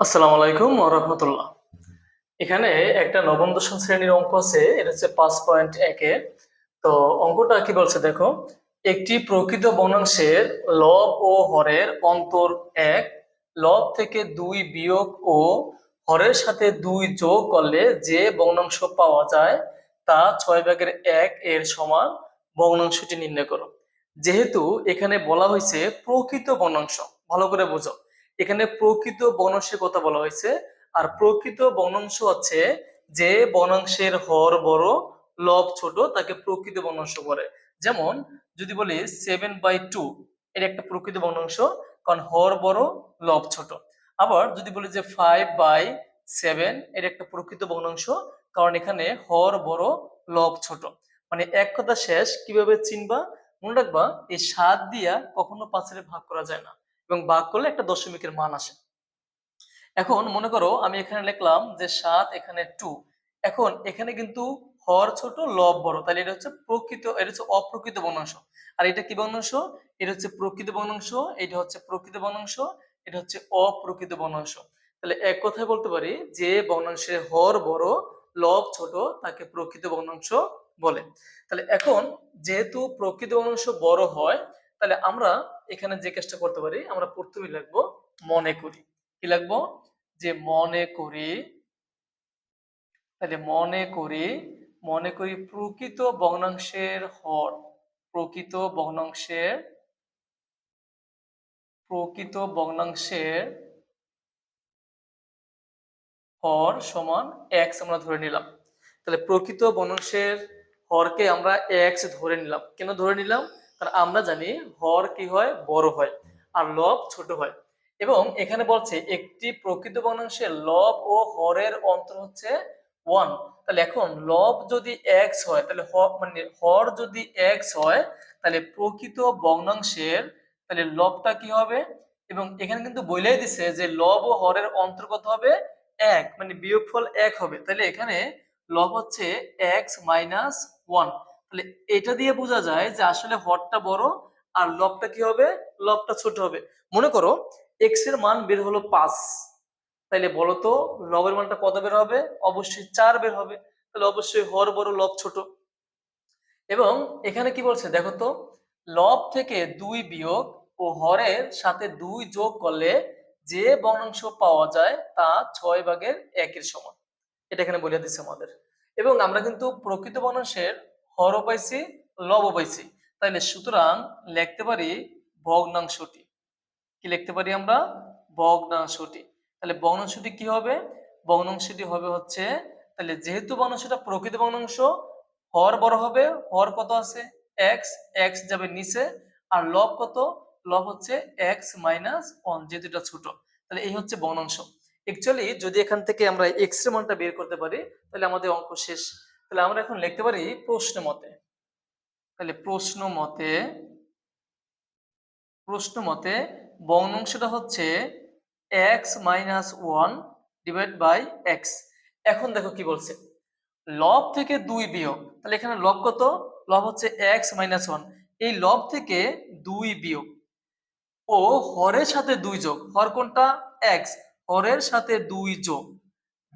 আসসালামু আলাইকুম ওয়া রাহমাতুল্লাহ। এখানে একটা নবম দশম শ্রেণীর অঙ্ক আছে, এটা হচ্ছে 5.1 এর। তো অঙ্কটা কি বলছে দেখো, একটি প্রকৃত ভগ্নাংশের লব ও হরের অন্তর 1, লব থেকে 2 বিয়োগ ও হরের সাথে 2 যোগ করলে যে ভগ্নাংশ পাওয়া যায় তা 6/1 এর সমান ভগ্নাংশটি নির্ণয় করো। যেহেতু এখানে বলা হয়েছে প্রকৃত ভগ্নাংশ, ভালো করে বুঝো, এখানে প্রকৃত ভগ্নাংশের কথা বলা হয়েছে। আর প্রকৃত ভগ্নাংশ হচ্ছে যে ভগ্নাংশের হর বড় লব ছোট তাকে প্রকৃত ভগ্নাংশ বলে। যেমন যদি বলি 7/2, এর একটা প্রকৃত ভগ্নাংশ, কারণ হর বড় লব ছোট। আবার যদি বলি যে 5/7, এর একটা প্রকৃত ভগ্নাংশ, কারণ এখানে হর বড় লব ছোট। মানে এক কথা শেষ, কিভাবে চিনবা মনে রাখবা, এই 7 দিয়া কখনো 5 ভাগ করা যায় না, এবং ভাগ করলে একটা দশমিকের মান আসে। এখন মনে করো আমি এখানে লিখলাম যে 7, এখানে 2। এখন এখানে কিন্তু হর ছোট লব বড়, তাহলে এটা হচ্ছে প্রকৃত, এটা হচ্ছে অপ্রকৃত ভগ্নাংশ। আর এটা কি ভগ্নাংশ? এটা হচ্ছে প্রকৃত ভগ্নাংশ, এটা হচ্ছে প্রকৃত ভগ্নাংশ, এটা হচ্ছে অপ্রকৃত ভগ্নাংশ। তাহলে এক কথায় বলতে পারি যে ভগ্নাংশের হর বড় লব ছোট তাকে প্রকৃত ভগ্নাংশ বলে। তাহলে এখন যেহেতু প্রকৃত ভগ্নাংশ বড় হয়, তাহলে আমরা এখানে যে কাজটা করতে পারি, আমরা প্রথমে লিখবো মনে করি। কি লিখবো? যে মনে করি। তাহলে মনে করি প্রকৃত ভগ্নাংশের হর, প্রকৃত ভগ্নাংশের প্রকৃত ভগ্নাংশের হর সমান x আমরা ধরে নিলাম। তাহলে প্রকৃত ভগ্নাংশের হরকে আমরা x ধরে নিলাম। কেন ধরে নিলাম? কারণ আমরা জানি হর কি হয়, বড় হয়, আর লব ছোট হয়। এবং এখানে বলছে একটি প্রকৃত ভগ্নাংশের লব ও হরের অন্তর হচ্ছে 1। তাহলে এখন লব যদি x হয়, তাহলে মানে হর যদি x হয়, তাহলে প্রকৃত ভগ্নাংশের তাহলে লবটা কি হবে? এবং এখানে কিন্তু বলেই দিছে যে লব ও হরের অন্তর্গত হবে 1, মানে বিয়োগফল 1 হবে। তাহলে এখানে লব হচ্ছে x-1। তাহলে এটা দিয়ে বোঝা যায় যে আসলে হরটা বড় আর লবটা কি হবে, লবটা ছোট হবে। মনে করো x এর মান বের হলো 5, তাইলে বলো তো লবের মানটা কত বের হবে? অবশ্যই 4 বের হবে। তাহলে অবশ্যই হর বড় লব ছোট। এবং এখানে কি বলছে দেখো তো, লব থেকে 2 বিয়োগ ও হরের সাথে 2 যোগ করলে যে ভগ্নাংশ পাওয়া যায় তা 6/1 এর সমান। এটা এখানে বলে দিচ্ছে আমাদের। এবং আমরা কিন্তু প্রকৃত ভগ্নাংশের হরও পাইছি, লবও পাইছি। তাইলে সুতরাং লিখতে পারি ভগ্নাংশটি। কি লিখতে পারি আমরা? ভগ্নাংশটি। তাহলে ভগ্নাংশটি কি হবে? ভগ্নাংশটি হবে হচ্ছে, তাহলে যেহেতু ভগ্নাংশটা প্রকৃত ভগ্নাংশ, হর বড় হবে। হর কত আছে? x, x যাবে নিচে। আর লব কত? লব হচ্ছে x-1, যেহেতু এটা ছোট। তাহলে এই হচ্ছে ভগ্নাংশ। অ্যাকচুয়ালি যদি এখান থেকে আমরা x এর মানটা বের করতে পারি, তাহলে আমাদের অঙ্ক শেষ। তাহলে আমরা এখন লিখতে পারি প্রশ্ন মতে। তাহলে প্রশ্ন মতে ভগ্নাংশটা হচ্ছে x-1 ডিভাইড বাই x। এখন দেখো কি বলছে, লব থেকে 2 বিয়োগ, তাহলে এখানে লব কত? লব হচ্ছে x-1। এই লব থেকে 2 বিয়োগ ও হরের সাথে 2 যোগ, হর কোনটা? x, হরের সাথে 2 যোগ,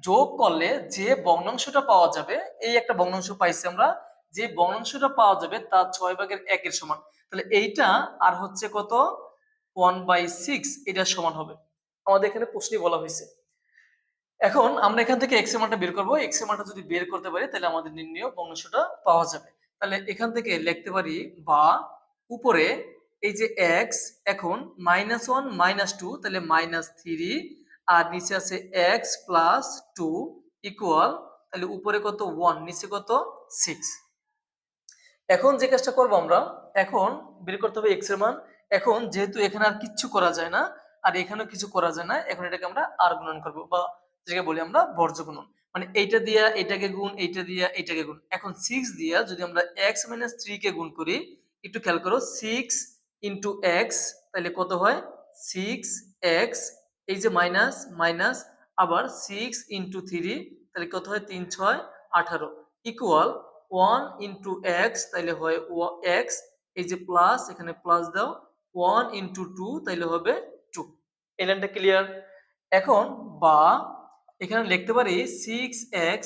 যোগ করলে যে ভগ্নাংশটা পাওয়া যাবে, এই একটা ভগ্নাংশ পাইছি আমরা, যে ভগ্নাংশটা পাওয়া যাবে তা 6/1 এর সমান। তাহলে এইটা আর হচ্ছে কত? 1/6, এটা সমান হবে। আমাদের এখানে প্রশ্নে বলা হয়েছে। এখন আমরা এখান থেকে x এর মানটা বের করব। x এর মানটা যদি বের করতে পারি, তাহলে আমাদের নির্ণেয় ভগ্নাংশটা পাওয়া যাবে। তাহলে এখান থেকে লিখতে পারি, বা উপরে এই যে x, এখন -1 -2, তাহলে -3, আর নিচে আছে x+2 ইকুয়াল, তাহলে উপরে কত? 1, নিচে কত? 6। এখন যে কাজটা করব আমরা, এখন বের করতে হবে x এর মান। এখন যেহেতু এখানে আর কিচ্ছু করা যায় না, আর এখানেও কিছু করা যায় না, এখন এটাকে আমরা আর গুণন করব, বা যেটাকে বলি আমরা বর্জ্য গুণন। মানে এইটা দিয়া এটাকে গুণ, এইটা দিয়া এটাকে গুণ। এখন 6 দিয়া যদি আমরা x-3 কে গুণ করি, একটু খেয়াল করো, 6 ইনটু x, তাহলে কত হয়? 6x, এই যে মাইনাস মাইনাস, আবার 6 ইনটু 3, তাহলে কত হয়? 3 6 18 ইকুয়াল 1 ইনটু এক্স, তাইলে হয় এক্স, এই যে প্লাস, এখানে প্লাস দাও, 1 ইনটু 2, তাইলে হবে 2। এই লাইনটা ক্লিয়ার? এখন বা এখানে লিখতে পারি 6x,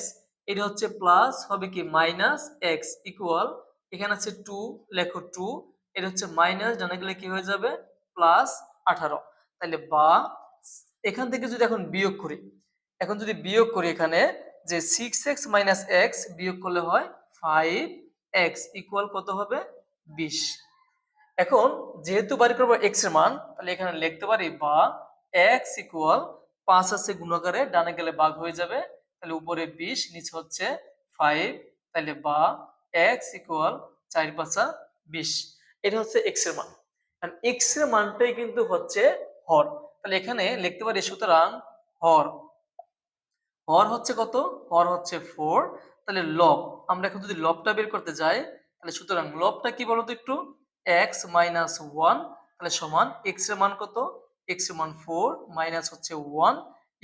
এটা হচ্ছে প্লাস হবে কি মাইনাস এক্স ইকুয়াল, এখানে আছে 2, লেখো 2, এটা হচ্ছে মাইনাস, ডানে গেলে কি হয়ে যাবে প্লাস 18। তাহলে বা এখান থেকে যদি এখন বিয়োগ করি, এখন যদি বিয়োগ করি এখানে যে 6x মাইনাস এক্স বিয়োগ করলে হয় 5x ইকুয়াল কত হবে 20। এখন যেহেতু বাড়ি করবো এক্স এর মান, তাহলে এখানে লিখতে পারি বা এক্স ইকুয়াল 5 আছে গুণাকারে, ডানে গেলে ভাগ হয়ে যাবে, তাহলে উপরে 20 নিচে হচ্ছে 5, তাহলে বা এক্স ইকুয়াল 4 5 20। এটা হচ্ছে এক্স এর মান। কারণ এক্স এর মানটাই কিন্তু হচ্ছে হর, তাহলে এখানে লিখতে পারি সুতরাং হর, হর হচ্ছে কত, হর হচ্ছে 4। তাহলে লব, আমরা এখন যদি লবটা বের করতে যাই, তাহলে সুতরাং লবটা কি বলতো একটু, x মাইনাস 1, তাহলে সমান x এর মান কত, x এর মান 4 মাইনাস হচ্ছে 1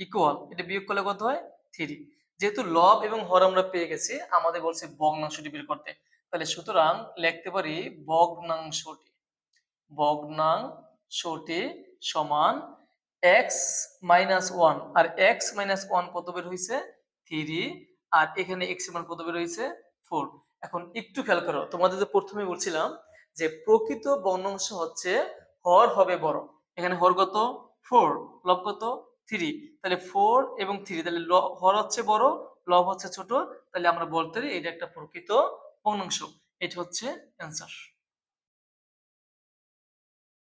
ইকুয়াল, এটা বিয়োগ করলে কত হয় 3। যেহেতু লব এবং হর আমরা পেয়ে গেছি, আমাদের বলছে ভগ্নাংশটি বের করতে, তাহলে সুতরাং লিখতে পারি ভগ্নাংশটি, ভগ্নাংশটি সমান x মাইনাস 1, আর x মাইনাস 1 কত বের হয়েছে 3, আর এখানে x এর মান কত বের হয়েছে 4। এখন একটু খেয়াল করো, তোমাদের যে প্রথমে বলছিলাম যে প্রকৃত ভগ্নাংশ হচ্ছে হর হবে বড়, এখানে হর কত 4, লব কত 3, তাহলে 4 এবং 3, তাহলে হর হচ্ছে বড়, লব হচ্ছে ছোট, তাহলে আমরা বলতে পারি এটা একটা প্রকৃত ভগ্নাংশ। এটা হচ্ছে অ্যান্সার।